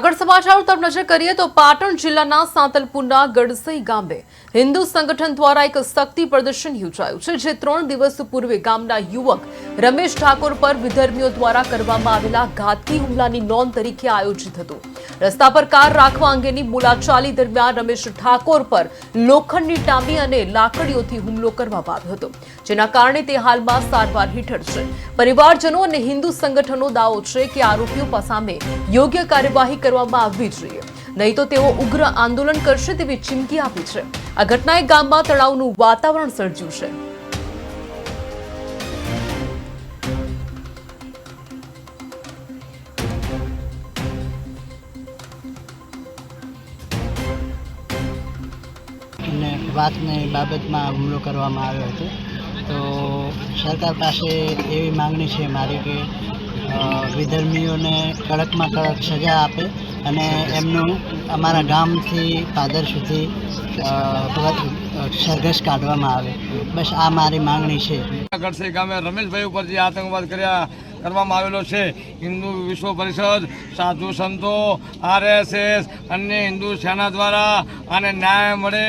આગળ સમાચાર તરફ નજર કરીએ તો પાટણ જિલ્લાના સાંતલપુરના ગડસઈ ગામે હિન્દુ સંગઠન દ્વારા એક શક્તિ પ્રદર્શન યોજાયું છે, જે 3 દિવસ પૂર્વે ગામના યુવક રમેશ ઠાકોર પર વિધર્મીઓ દ્વારા કરવામાં આવેલા ઘાતકી હુમલાની નોંધ તરીકે આયોજિત હતું। રસ્તા પર કાર રાખવા અંગેની બોલાચાલી દરમિયાન રમેશ ઠાકોર પર લોખંડની ટાંબી અને લાકડીઓથી હુમલો કરવામાં આવ્યો હતો, જેના કારણે તે હાલમાં સારવાર હેઠળ છે। પરિવારજનો અને હિન્દુ સંગઠનો દાવો છે કે આરોપીઓ સામે યોગ્ય કાર્યવાહી કરવામાં આવવી જોઈએ, નહીં તો તેઓ ઉગ્ર આંદોલન કરશે તેવી ચીમકી આપી છે। આ ઘટનાએ ગામમાં તણાવનું વાતાવરણ સર્જ્યું છે। વાતની બાબતમાં હુમલો કરવામાં આવ્યો હતો, તો સરકાર પાસે એવી માંગણી છે મારી કે વિધર્મીઓને કડકમાં કડક સજા આપે અને એમનું અમારા ગામથી પાદર સુધી સરઘસ કાઢવામાં આવે। બસ આ મારી માંગણી છે। ગડસઈ ગામે રમેશભાઈ ઉપર જે આતંકવાદ કરવામાં આવેલો છે, હિન્દુ વિશ્વ પરિષદ, સાધુ સંતો, RSS, અન્ય હિન્દુ સેના દ્વારા આને ન્યાય મળે